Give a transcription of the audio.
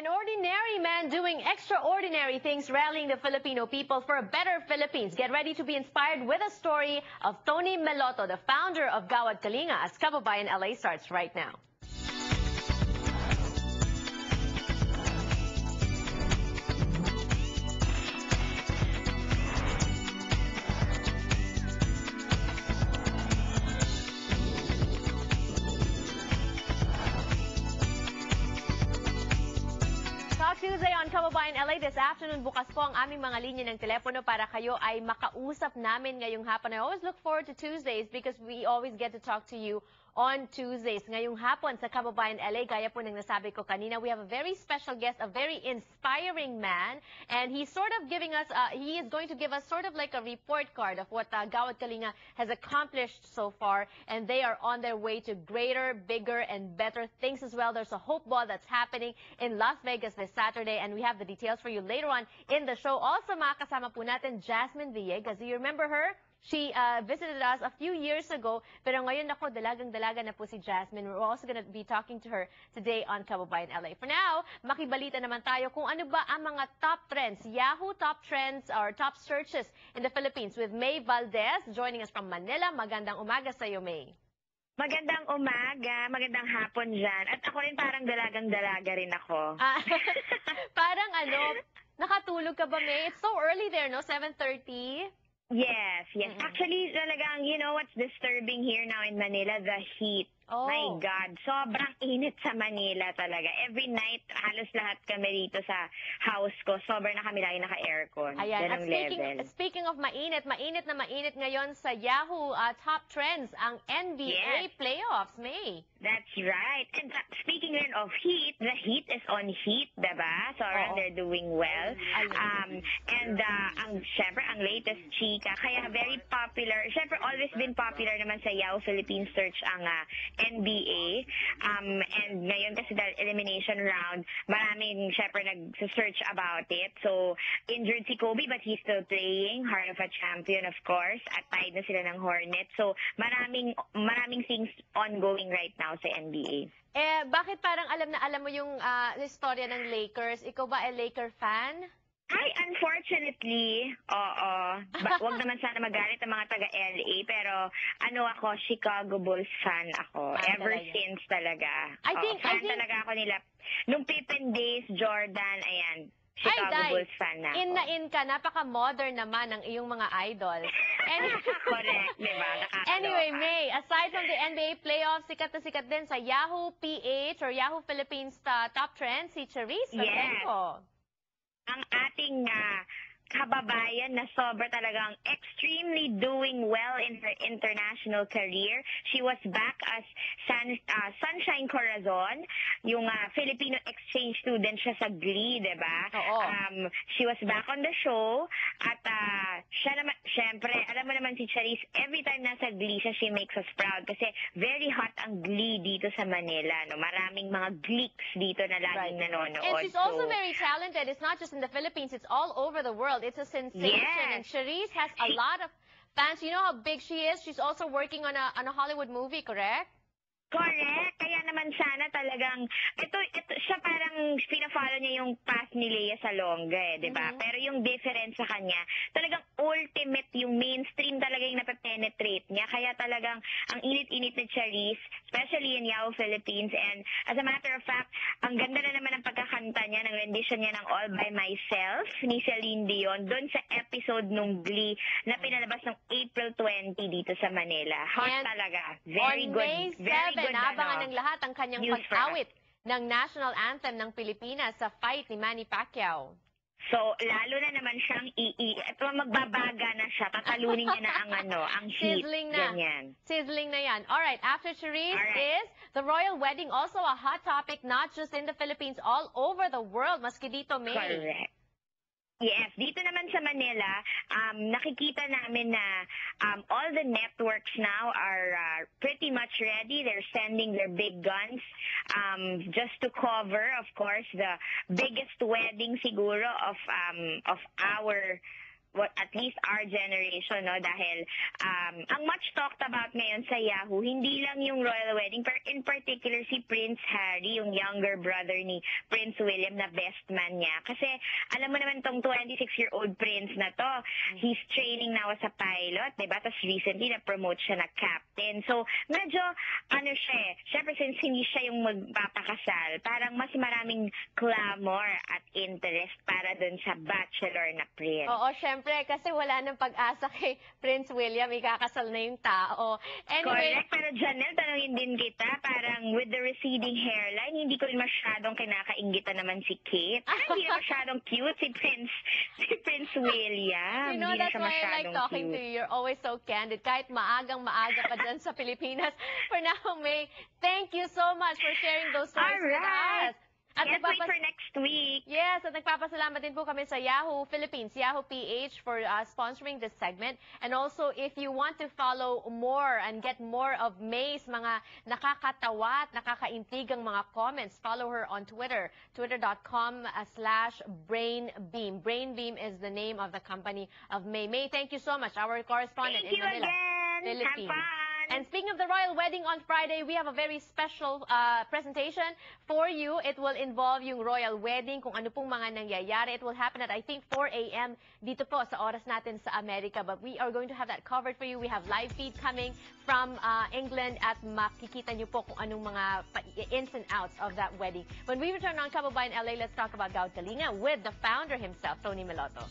An ordinary man doing extraordinary things, rallying the Filipino people for a better Philippines. Get ready to be inspired with a story of Tony Meloto, the founder of Gawad Kalinga, as Kababayan LA starts right now. Talk Tuesday on Kababayan LA this afternoon. Bukas po ang aming mga linya ng telepono para kayo ay makausap namin ngayong hapon. I always look forward to Tuesdays because we always get to talk to you on Tuesdays. Ngayong hapon sa Kababayan LA, gaya po ng nasabi ko kanina, we have a very special guest, a very inspiring man, and he's sort of giving us, he is going to give us sort of like a report card of what Gawad Kalinga has accomplished so far, and they are on their way to greater, bigger, and better things as well. There's a Hope Ball that's happening in Las Vegas this Saturday, and we have the details for you later on in the show. Also, makasama po natin Jasmine Villegas. Do you remember her? She visited us a few years ago, pero ngayon ako, dalagang-dalaga na po si Jasmine. We're also going to be talking to her today on Kababayan LA. For now, makibalita naman tayo kung ano ba ang mga top trends, Yahoo top trends or top searches in the Philippines with May Valdez joining us from Manila. Magandang umaga sa iyo, May. Magandang umaga, magandang hapon dyan. At ako rin parang dalagang-dalaga rin ako. Parang nakatulog ka ba, May? It's so early there, no? 7:30? Yes. Actually, talagang, you know what's disturbing here now in Manila? The heat. Oh. My God, sobrang init sa Manila talaga. Every night, halos lahat kami dito sa house ko. Sobrang na kami lagi naka-aircon. Ayan. At speaking of mainit na mainit ngayon sa Yahoo Top Trends, ang NBA playoffs, May. That's right. And speaking then of heat, the heat is on heat, diba? So they're doing well. Syempre, ang latest chika, kaya very popular. Syempre, always been popular naman sa Yahoo Philippines search ang NBA. And ngayon kasi dahil elimination round, maraming syempre nag-search about it. So, injured si Kobe but he's still playing. Heart of a champion, of course. At tied na sila ng Hornets. So, maraming things ongoing right now sa NBA. Bakit parang alam na alam mo yung istorya ng Lakers? Ikaw ba ay Laker fan? Ay, unfortunately, oo. Wag naman sana magalit ang mga taga-LA, pero ako, Chicago Bulls fan ako. Ever since talaga. Fan talaga ako nila. Nung Pippen days, Jordan, ayan. Chicago Bulls fan na ako. In na in ka, napaka-modern naman ang iyong mga idol. Correct, diba? Anyway, May, aside from the NBA playoffs, sikat na sikat din sa Yahoo PH or Yahoo Philippines Top Trends, si Charisse Palenco. Ang ating kababayan na sobra talagang extremely doing well in her international career. She was back as Sunshine Corazon, yung Filipino exchange student siya sa Glee, diba? She was back on the show at siya naman, syempre, alam mo naman si Charisse, every time nasa Glee siya, she makes us proud kasi very hot ang Glee dito sa Manila. No? Maraming mga gleeks dito na laging nanonood. And she's also very talented. It's not just in the Philippines, it's all over the world. It's a sensation. And Charisse has a lot of fans. You know how big she is? She's also working on a Hollywood movie, correct? Correct. Kaya naman sana talagang, ito siya parang pina-follow niya yung path ni Lea Salonga, diba? Pero yung difference sa kanya, talagang ultimate, yung mainstream talaga yung napapenetrate niya. Kaya talagang ang init-init ni Charisse, especially in Yahoo Philippines. And as a matter of fact, ang ganda na naman ng pagkakanta niya, ng rendition niya ng All By Myself ni Celine Dion, doon sa episode nung Glee na pinalabas ng April 20 dito sa Manila. Hot talaga. Very good. Very good. Naabangan ng lahat ang kanyang pag-awit ng national anthem ng Pilipinas sa fight ni Manny Pacquiao. So, lalo na naman siyang magbabaga na siya. Tatalunin niya na ang heat. Sizzling na. Ganyan. Sizzling na yan. Alright, after Charisse is the royal wedding, also a hot topic, not just in the Philippines, all over the world. Maski dito, May. Correct. Yes, dito naman sa Manila, nakikita namin na all the networks now are pretty much ready. They're sending their big guns just to cover, of course, the biggest wedding siguro of our what at least our generation, no, dahil ang much talked about ngayon sa Yahoo, hindi lang yung royal wedding, pero in particular si Prince Harry, yung younger brother ni Prince William na best man niya. Kasi alam mo naman tong 26-year-old prince na to, he's training now as a pilot, diba? Tapos recently na-promote siya na captain. So medyo ano siya, syempre since hindi siya yung magpapakasal, parang mas maraming clamor at interest para dun sa bachelor na prince. Oo, syempre, kasi wala nang pag-asa kay Prince William, ikakasal na yung tao. Anyway, Correct, pero Janelle, tanongin din kita, parang with the receding hairline, hindi ko rin masyadong kinakaingitan naman si Kate. Hindi na masyadong cute si Prince William. you know, Hindi na that's siya why I like masyadong talking to cute. you. You're always so candid. Kahit maagang-maaga pa dyan sa Pilipinas. For now, May, thank you so much for sharing those stories with Alright. us. At Can't wait nagpapas- for next week. Yes, at nagpapasalamat din po kami sa Yahoo Philippines, Yahoo PH for sponsoring this segment. And also, if you want to follow more and get more of May's mga nakakatawa at nakakaintigang mga comments, follow her on Twitter, twitter.com/brainbeam. Brainbeam is the name of the company of May. May, thank you so much, our correspondent Thank in you Manila, again. Philippines. Have fun. And speaking of the royal wedding on Friday, we have a very special presentation for you. It will involve yung royal wedding, kung ano pong mga nangyayari. It will happen at, I think, 4 a.m. dito po sa oras natin sa Amerika. But we are going to have that covered for you. We have live feed coming from England at makikita nyo po kung anong mga ins and outs of that wedding. When we return on Kababayan LA, let's talk about Gaud Kalinga with the founder himself, Tony Meloto.